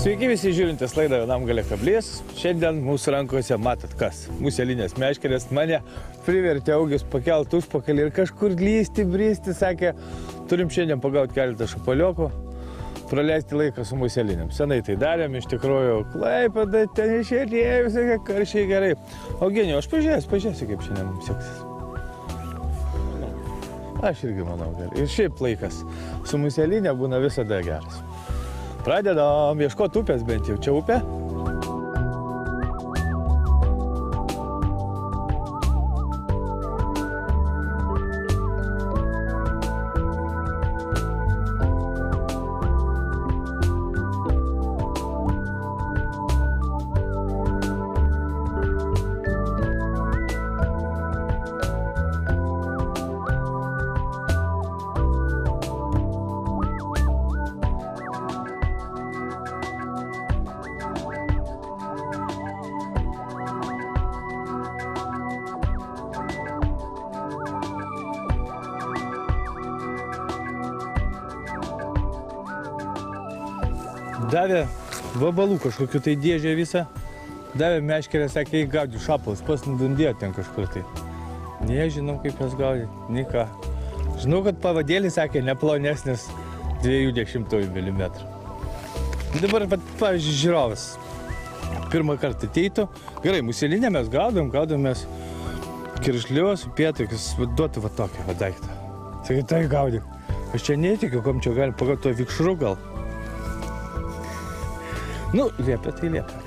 Sveiki visi žiūrintys laidą Vienam gale kablys. Šiandien mūsų rankose matot kas. Muselinės meškerės mane privertė Augis pakelt užpakalį ir kažkur lysti, bristi, sakė, turim šiandien pagauti keletą šapaliokų, praleisti laiką su muselinėm. Senai tai darėm, iš tikrųjų, Klaipėda, ten išėlėjau, sakė, karšiai gerai. Eugenijau, aš pažiūrėsiu, kaip šiandien mums seksis. Aš irgi manau gerai. Ir šiaip laikas su muselinė būna visada geras. Pradedam ieškoti upės bent jau. Čia upė? Davė vabalų kažkokiu tai dėžę visą. Davė meškerę, sakė, įgaudžiu šapalas, pas nudundėjo ten kažkur tai. Nežinau, kaip jas gaudė, nei ką. Žinau, kad pavadėlis, sakė, neplonesnis 20 mm. Dabar, pavyzdžiui, žiūrovas pirmą kartą ateitų. Gerai, muselinę mes gaudomės kiršlius, upėtakius, duotų va tokią va daiktą. Sakė, tai gaudė. Aš čia neįtikiu, kom čia gali pagauti to vikšrų gal. Nu, liepia tai liepia.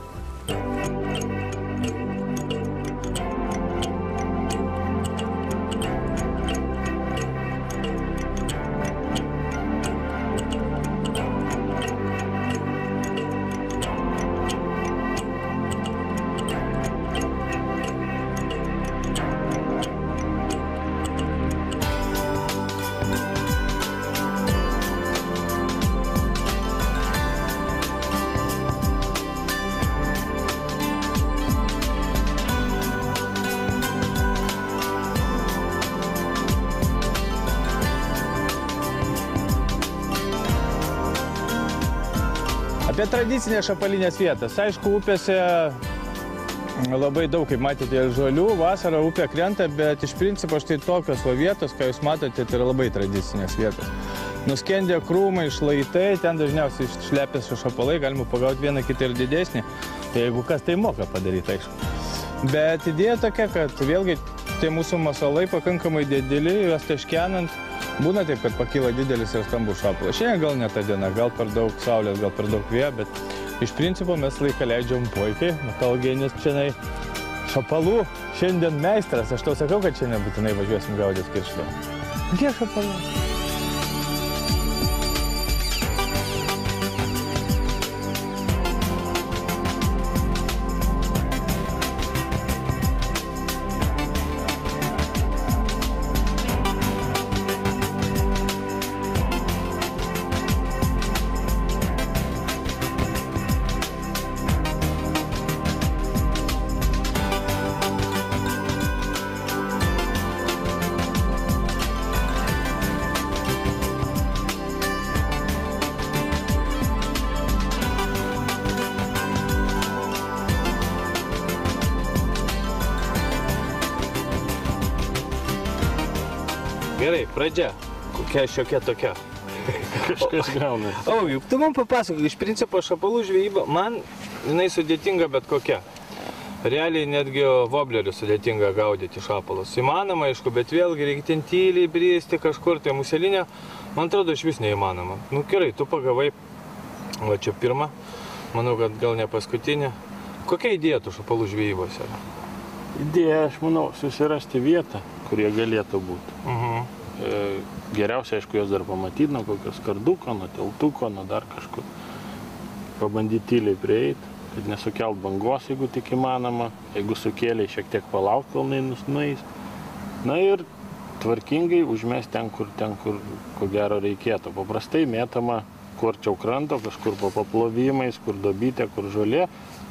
Apie tradicinės šapalinės vietas. Aišku, upėse labai daug, kaip matėte, žolių, vasarą upė krenta, bet iš principo štai tokios vietos, ką jūs matote, tai yra labai tradicinės vietos. Nuskendę krūmai, šlaitai, ten dažniausiai šlepėsi šapalai, galima pagauti vieną kitą ir didesnį, tai jeigu kas tai moka padaryti, aišku. Bet idėja tokia, kad vėlgi tai mūsų masalai pakankamai dideli, juos taškenant, būna taip, kad pakyla didelis ir stambus šapalas. Šiandien gal ne ta diena, gal per daug saulės, gal per daug vėjo, bet iš principo mes laiką leidžiam puikiai. Matau, Eugenijus čia šapalų šiandien meistras. Aš tau sakau, kad šiandien būtinai važiuosim gaudyti kiršlių. Kokie šapalai? Gerai, pradžia. Kokia šiokia tokia. Kažkas gauna. Augi, tu man papasakok, iš principo šapalų žvejyba, man jinai sudėtinga bet kokia. Realiai netgi voblerių sudėtinga gaudyti šapalus. Įmanoma, aišku, bet vėlgi reikia ten tyliai bristi kažkur, tai muselinė, man atrodo, iš vis neįmanoma. Nu, gerai, tu pagavai, va čia pirmą, manau, kad gal ne paskutinė. Kokia idėja tų šapalų žvejybos yra? Idėja, aš manau, susirasti vietą, kur jie galėtų būti. Geriausia, aišku, jos dar pamatyti nuo kokios karduko, nuo teltuko, nuo dar kažkur. Pabandyti tyliai prieiti, kad nesukelt bangos, jeigu tik įmanoma. Jeigu sukėliai, šiek tiek palaukti, kol nueis. Na ir tvarkingai užmesti ten, kur ko gero reikėtų. Paprastai mėtama kur arčiau kranto, kažkur po paplovimais, kur dobytė, kur žolė,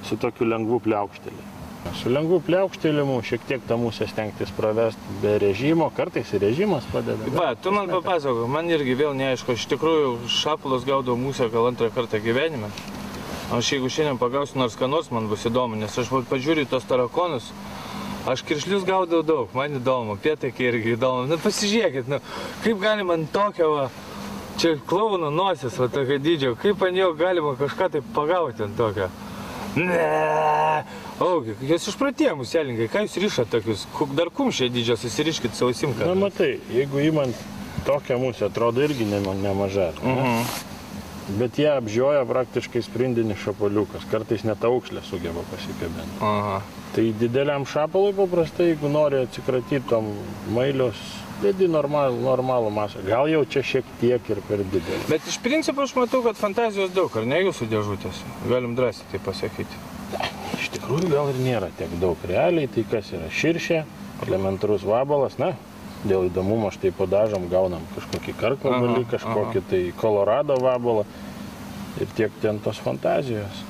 su tokiu lengvu pliaukšteliu. Su lengvu pliaukštelimu šiek tiek tą musę stengtis pravesti be režimo, kartais ir režimas padeda. Va, tu man papasakok, man irgi vėl neaišku, iš tikrųjų šapalus gaudau musę gal antrą kartą gyvenime. Aš jeigu šiandien pagausiu nors ką nors, man bus įdomu, nes aš pažiūriu tos tarakonus, aš kiršlius gaudau daug, man įdomu, pėtakiai irgi įdomu. Nu, pasižiūrėkit, nu, kaip galima ant tokio, va, čia klauno nosis, va, tokio dydžio, kaip ant jo galima kažką taip pagauti ant tokio. Ne, augi, jūs išpratėjom, selingai, ką jūs rišat tokius, dar kumščiai dydžio susiriškit savo simką. Na, matai, jeigu įmant tokią musę, atrodo irgi nemaža. Bet jie apžioja praktiškai sprindinį šapaliukas, kartais net aukšlę sugeba pasikabinti. Tai dideliam šapalui paprastai, jeigu nori atsikratyti tom mailios, dedi normalų masą. Gal jau čia šiek tiek ir per didelį. Bet iš principo aš matau, kad fantazijos daug, ar ne jūsų dėžutės? Galim drąsiai tai pasakyti. Iš tikrųjų gal ir nėra tiek daug. Realiai tai kas yra širšė, elementarus vabalas, na, dėl įdomumo štai po dažom gaunam kažkokį karkvabalį, kažkokį tai Kolorado vabalą ir tiek ten tos fantazijos.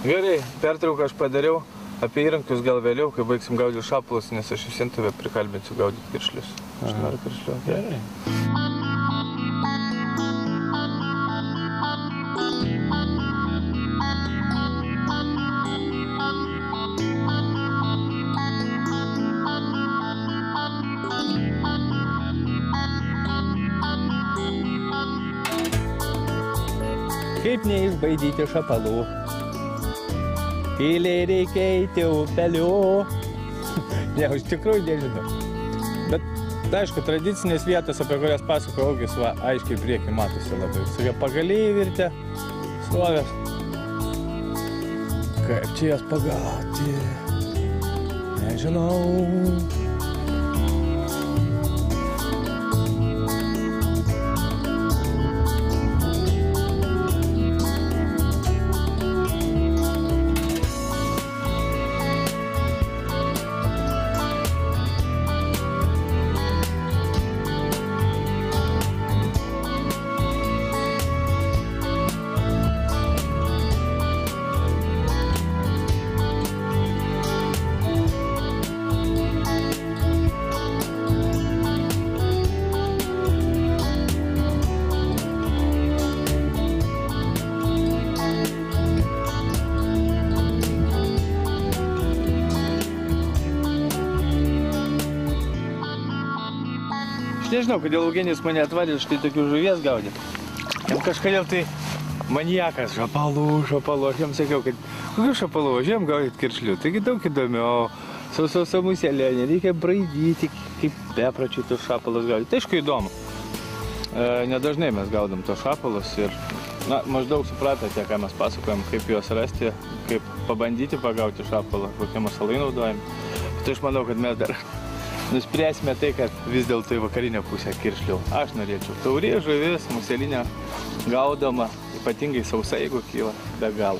Gerai, pertrauką aš padariau, apie įrankius gal vėliau, kai baigsim gaudyti šapalus, nes aš visien tave prikalbinsiu gaudyti kiršlius. Aš noriu kiršlių. Gerai. Kaip neišbaidyti šapalų, tyliai reikia eiti upeliu. Ne, iš tikrųjų nežinau. Bet, aišku, tradicinės vietos, apie kurias pasakojo Augis, va, aiškiai priekį matosi labai. Tokie pagaliai virtę, srovės. Kaip čia jas pagauti? Nežinau. Aš nežinau, kodėl Eugenijus mane atvarė štai tokių žuvies gaudyti. Jam kažkodėl tai maniakas, šapalų. Aš jam sakiau, kad kokių šapalų, važiuojam gaudyti kiršlių. Taigi daug įdomiau, sausa muselė, nereikia braidyti, kaip bepračiai tos šapalus gaudyti. Tai aišku įdomu. Nedažnai mes gaudom tos šapalus ir na, maždaug supratote, ką mes pasakojam, kaip juos rasti, kaip pabandyti pagauti šapalą, kokie masalai naudojami. Tai aš manau, kad mes dar nuspręsime tai, kad vis dėlto į vakarinę pusę kiršlių. Aš norėčiau taurė, žuvis, muselinė gaudoma, ypatingai sausa, jeigu kyla, be galo.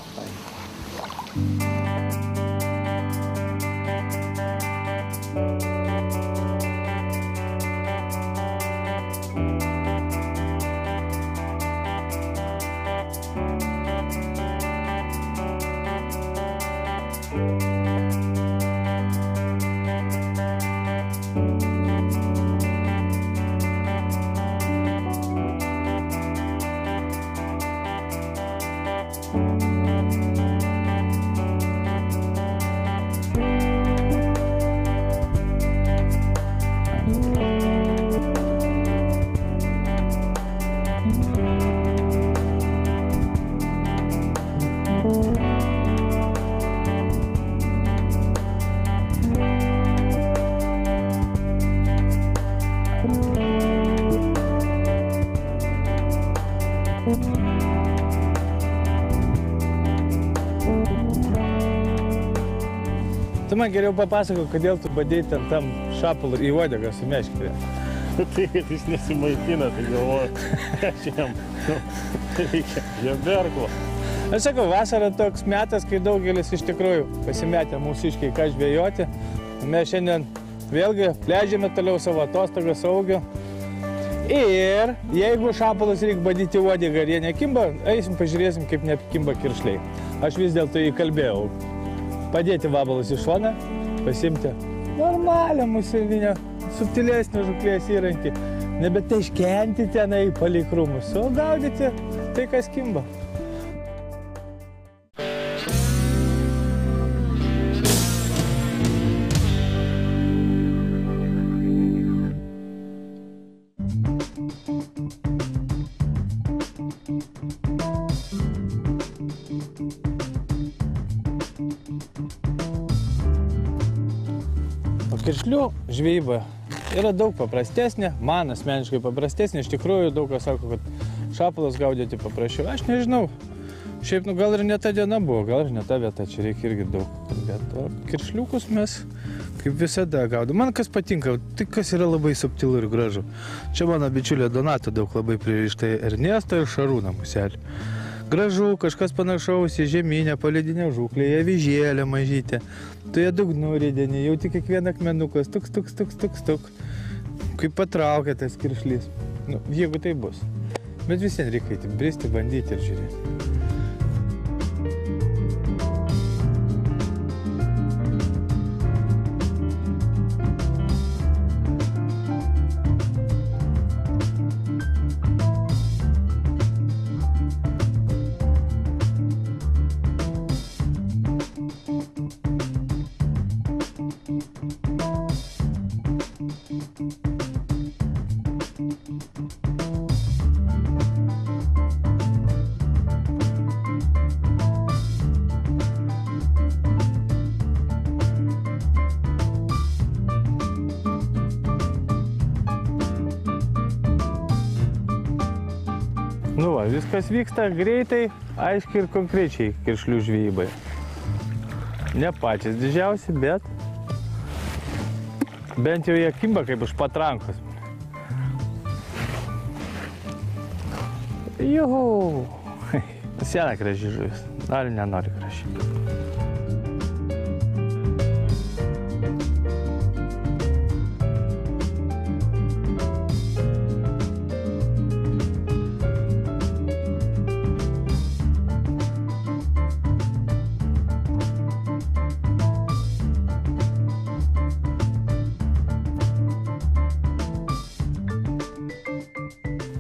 Tu man geriau papasako, kodėl tu badėjai tam šapalų į uodegą su meškerė. Tai, kad jis nesimaitina, tai galvoju, aš jam reikia žemberklo. Aš sakau, vasara toks metas, kai daugelis iš tikrųjų pasimetė mūsiškiai ką žvejoti. Mes šiandien vėlgi leidžiame toliau savo atostogą saugiu. Ir jeigu šapalus reikia badyti uodegą ir jie nekimba, eisim pažiūrėsim, kaip nekimba kiršliai. Aš vis dėlto įkalbėjau. Padėti vabalus į šoną, pasimti normalią muselinę, subtilesnį žuklės įrankį, nebetaiškenti tenai palei krūmus, o gaudyti tai, kas kimba. Kiršlių žvejyba yra daug paprastesnė, man asmeniškai paprastesnė, iš tikrųjų daug kas sako, kad šapalus gaudyti paprasčiau, aš nežinau. Šiaip, gal ir ne ta diena buvo, gal ir ne ta vieta, čia reikia irgi daug kalbėti. O kiršliukus mes kaip visada gaudom. Man kas patinka, tai kas yra labai subtilu ir gražu. Čia mano bičiulė Donata daug labai pririšta Ernesto ir Šarūno muselį. Gražu, kažkas panašaus į žeminę, palydinę žūklę, į avižėlę mažytę. Tu ją dugnu ridenį, jauti kiekvieną akmenukas, tuk. Kaip patraukia tas kiršlys. Nu, jeigu tai bus. Bet visien reikia bristi, bandyti ir žiūrėti. Nu va, viskas vyksta greitai, aiškiai ir konkrečiai kiršlių žvejybai. Ne patys didžiausi, bet bent jau jie kimba kaip už patrankos. Juhu! Sena graži žuvis, nori, nenori graži.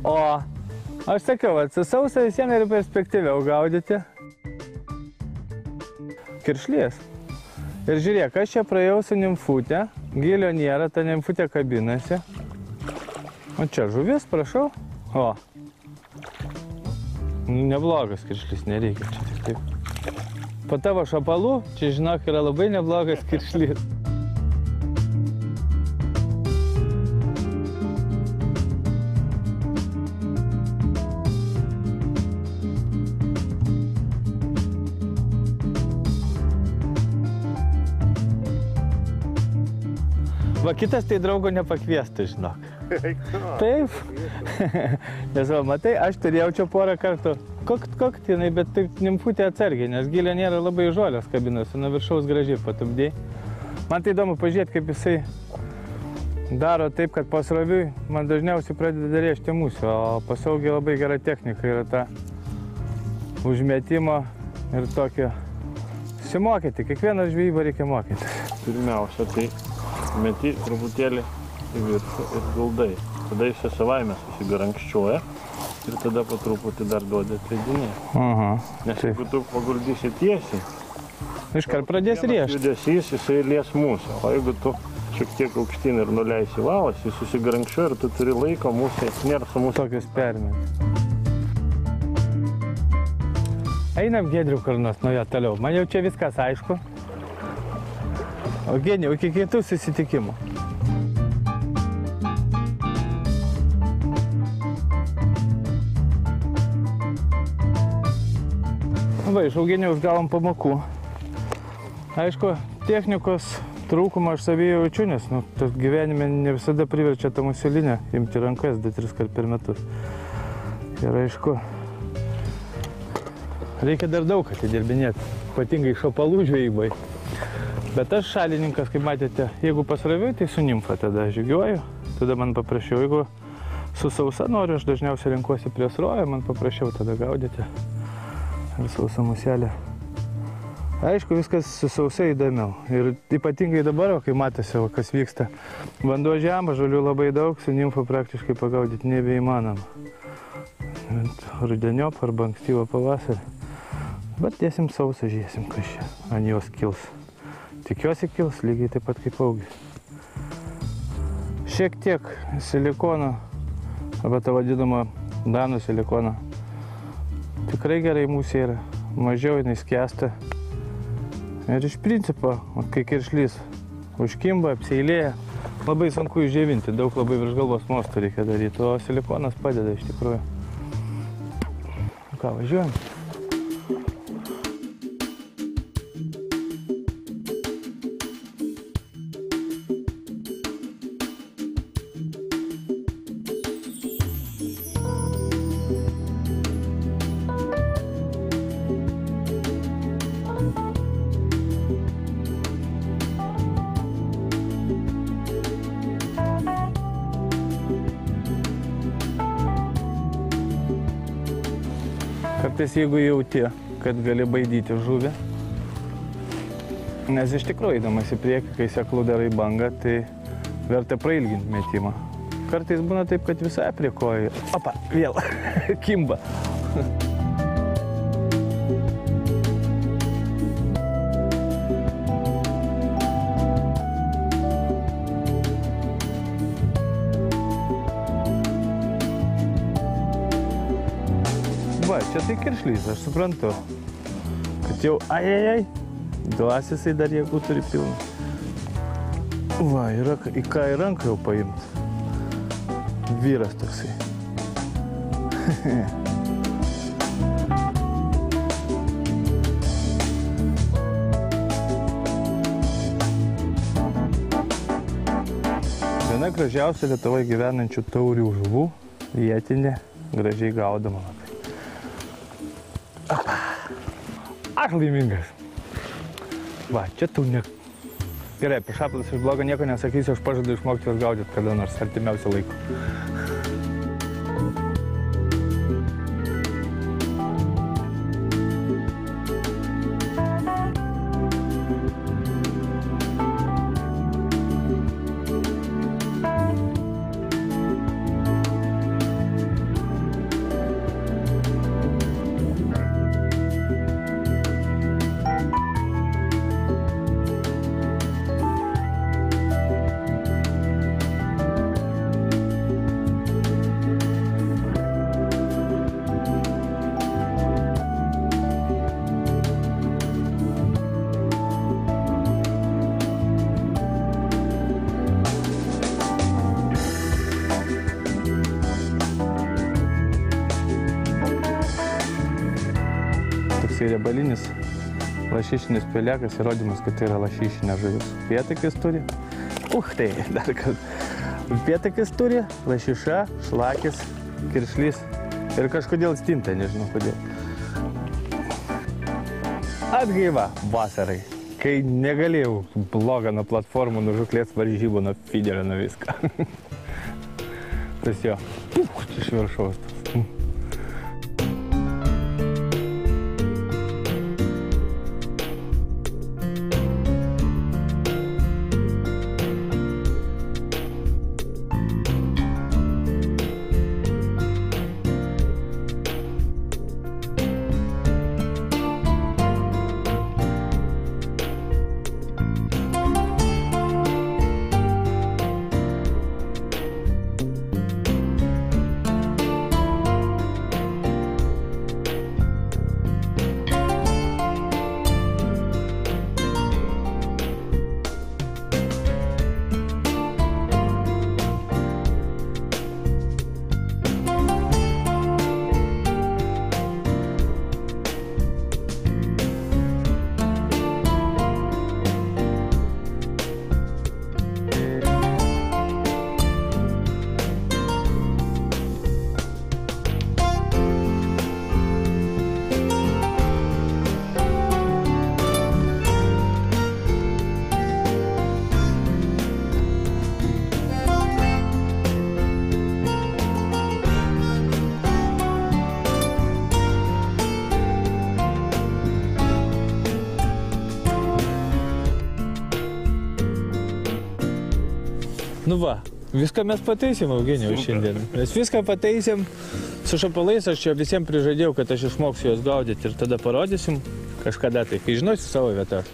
O, aš sakiau, su sausa visiems yra perspektyviau gaudyti kiršlės. Ir žiūrėk, aš čia praėjau su nimfutė, gilio nėra, ta nimfutė kabinasi. O čia žuvis, prašau. O, neblogas kiršlys, nereikia čia tik taip. Po tavo šapalų, čia žinok, yra labai neblogas kiršlys. Va, kitas tai draugo nepakviestų, žinok. Taip. Nes va, matai, aš turėjau čia porą kartų kokt jinai, bet taip nimfutė atsargiai, nes gilio nėra labai žolės kabinasi, nuo viršaus gražiai patupdėjai. Man tai įdomu pažiūrėti, kaip jisai daro taip, kad pasroviui man dažniausiai pradeda rėžti musę, o pasaugiai labai gera technika yra ta užmetimo ir tokio susimokyti. Kiekvieną žvejybą reikia mokytis. Pirmiausia, tai meti truputėlį į viršų ir guldai. Tada jis savaime susigarankščiuoja ir tada po truputį dar duodi atleidinėti. Nes jeigu tu paguldysi tiesiai, iškart pradės rėžti. Judesys jisai lies musę. O jeigu tu šiek tiek aukštyn ir nuleisi valas, jis susigarankščiuoja ir tu turi laiko musę, nėra su musę. Tokius permėti. Einam Giedrių karnos nuo jo toliau. Man jau čia viskas aišku. Eugenijau, iki kitų susitikimų. Va, iš Eugenijaus gavom pamokų. Aišku, technikos trūkumą aš savyje jaučiu, nes tas gyvenime ne visada priverčia tą muselinę imti rankas 2-3 kart per metus. Ir aišku, reikia dar daug atidirbinėti, ypatingai šapalų žvejybai. Bet aš šalininkas, kaip matėte, jeigu pasroviui, tai su nimfa tada žygiuoju, tada man paprašiau. Jeigu su sausa noriu, aš dažniausiai renkuosi prie srovę, man paprašiau tada gaudyti. Ir sausa muselė. Aišku, viskas su sausa įdomiau. Ir ypatingai dabar, kai matėsi, kas vyksta. Vanduo žemą, žolių labai daug, su nimfa praktiškai pagaudyti nebeįmanoma. Rudeniop arba ankstyvą pavasarį. Bet dėsim sausą, žiūrėsim, kas čia ant jos kils. Tikiuosi kils lygiai taip pat kaip augiai. Šiek tiek silikono, arba tą vadinamą danų silikoną. Tikrai gerai musė yra, mažiau jinai skęsta. Ir iš principo, kai kiršlys užkimba, apseilėja. Labai sunku išdžiovinti, daug labai virš galvos mostų reikia daryti, o silikonas padeda iš tikrųjų. Ką, važiuojam? Kartais jeigu jauti, kad gali baidyti žuvį, nes iš tikrųjų eidamas į priekį, kai seklu darai bangą, tai verta prailginti metimą. Kartais būna taip, kad visai prie kojų. Opa, vėl kimba. Va, čia tai kiršlys, aš suprantu, kad jau ajajai, duos jisai dar jėgų turi pilną. Va, yra į ką į ranką jau paimt. Vyras toksai. Viena gražiausia Lietuvoje gyvenančių taurių žuvų, vietinė, gražiai gaudama. Aš laimingas. Va, čia tu ne... Gerai, apie šaplas iš blogo nieko nesakysiu, aš pažadu išmokti juos gaudyti kada nors artimiausią laiką. Riebalinis lašišinis pelekas, įrodymas, kad tai yra lašišinė žuvis. Upėtakis turi. Tai dar kad. Upėtakis turi, lašiša, šlakis, kiršlys ir kažkodėl stinta, nežinau kodėl. Atgaiva vasarai, kai negalėjau blogą nuo platformų, nuo žuklės varžybų, nuo fiderio, nuo viską. Tas jo, iš viršaus. Nu va, viską mes pataisėm, Eugenijau, šiandien. Mes viską pataisėm su šapalais, aš čia visiems prižadėjau, kad aš išmoksiu juos gaudyti ir tada parodysim kažkada tai, kai žinosi savo vietas.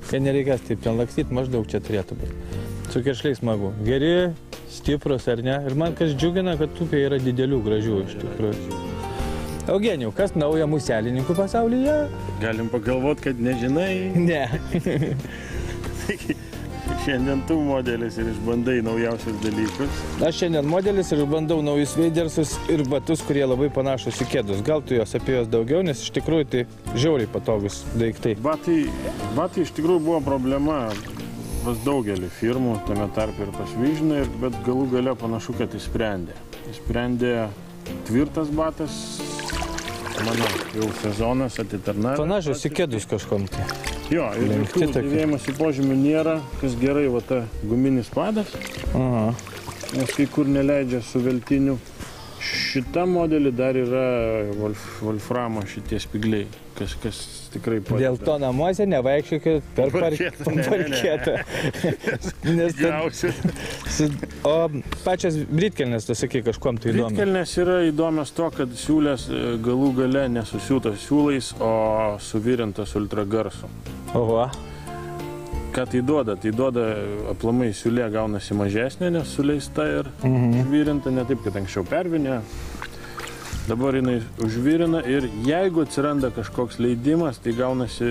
Kai nereikės taip ten lakstyti, maždaug čia turėtų būti. Su kiršliais smagu. Geri, stiprus ar ne? Ir man kas džiugina, kad upė yra didelių, gražių iš tikrųjų. Eugenijau, kas nauja muselininkų pasaulyje? Galim pagalvoti, kad nežinai. Ne. Šiandien tu modelis ir išbandai naujausius dalykus. Aš šiandien modelis ir išbandau naujus veidersus ir batus, kurie labai panašus į kėdus. Gal tu jos apie jos daugiau, nes iš tikrųjų tai žiauriai patogus daiktai. Batai iš tikrųjų buvo problema pas daugelį firmų, tame tarp ir pas Vyžną, bet galų gale panašu, kad išsprendė. Išsprendė tvirtas batas, manau, jau sezonas atitarnavęs. Panašus į kėdus kažkom tai. Jo, ir jokių dėvėjimosi požymių nėra, kas gerai, va ta guminis padas, nes kai kur neleidžia su veltiniu. Šitą modelį dar yra Wolframo šitie spigliai, kas tikrai padeda. Dėl to namuose nevaikščiokit per parketą. O pačias britkelnes, tu sakai, kažkuom tai įdomu. Britkelnes yra įdomios to, kad siūlės galų gale nesusiūtas siūlais, o suvirintas ultragarsu. Oho. Ką tai duoda? Tai duoda aplamai siūlė gaunasi mažesnė, nes suleista ir užvirinta, ne taip, kad anksčiau pervinė. Dabar jinai užvirina ir jeigu atsiranda kažkoks leidimas, tai gaunasi,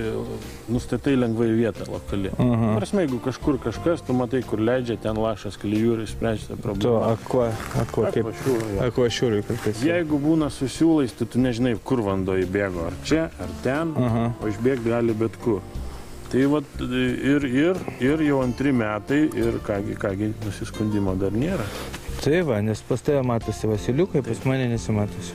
nustatai lengvai vietą lokali. Prasme, jeigu kažkur kažkas, tu matai, kur leidžia, ten lašas klijų ir išsprendžia problemą. Akvašiūriui kartais. Jeigu būna su siūlais, tai tu nežinai, kur vanduo įbėgo, ar čia, ar ten, o išbėgti gali bet kur. Tai vat ir jau 2 metai ir kągi, nusiskundimo dar nėra. Tai va, nes pas tave matosi Vasiliukai, pas mane nesimatosi.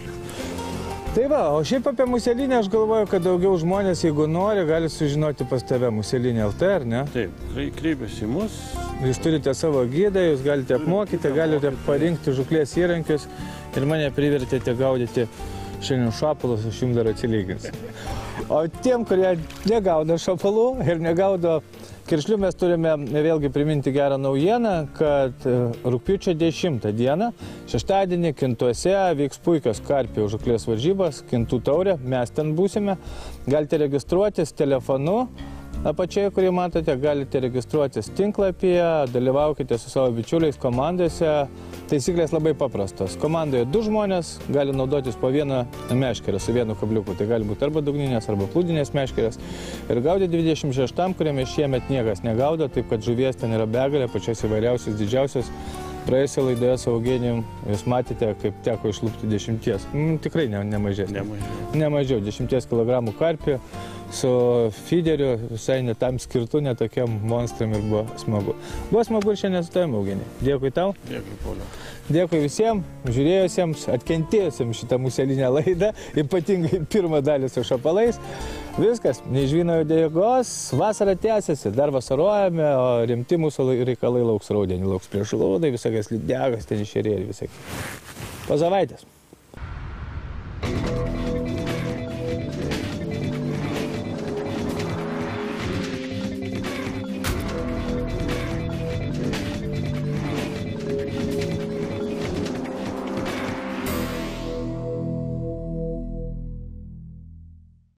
Tai va, o šiaip apie muselinę aš galvoju, kad daugiau žmonės, jeigu nori, gali sužinoti pas tave Muselinė LT, ar ne? Taip, kreipiasi į mus. Jūs turite savo gidą, jūs galite apmokyti, galite parinkti žuklės įrankius ir mane privertėte gaudyti šiandien šapalus, aš jums dar atsilyginsiu. O tiem, kurie negaudo šapalų ir negaudo kiršlių, mes turime vėlgi priminti gerą naujieną, kad rugpjūčio 10 dieną, šeštadienį, Kintuose vyks puikios karpių žuklės varžybos, Kintų taurė, mes ten būsime. Galite registruotis telefonu apačioje, kurį matote, galite registruotis tinklapyje, dalyvaukite su savo bičiuliais komandose. Taisyklės labai paprastos. Komandoje 2 žmonės gali naudotis po 1 meškerę su 1 kabliuku. Tai gali būti arba dugninės, arba plūdinės meškerės. Ir gaudė 26, kuriame šiemet niekas negaudo, taip kad žuvies ten yra begalė, pačios įvairiausios, didžiausios. Praėjusioje laidoje su Eugenijum jūs matėte, kaip teko išlupti 10. Tikrai nemažiau. Nemažiau, 10 kg karpį su fideriu, visai netam skirtu, netokiam monstram ir buvo smagu. Buvo smagu ir šiandien su tavim, Eugenijai. Dėkui tau. Dėkui, Pauliau. Dėkui visiems, žiūrėjusiems, atkentėjusiems šitą muselinę laidą, ypatingai pirmą dalį su šapalais. Viskas, neišvyno jėgos, vasara tęsiasi, dar vasarojame, o rimti mūsų reikalai lauks rudenį, lauks prieš lūdai, visokias lydegas, ten išėrė ir visokiai. Po savaitės.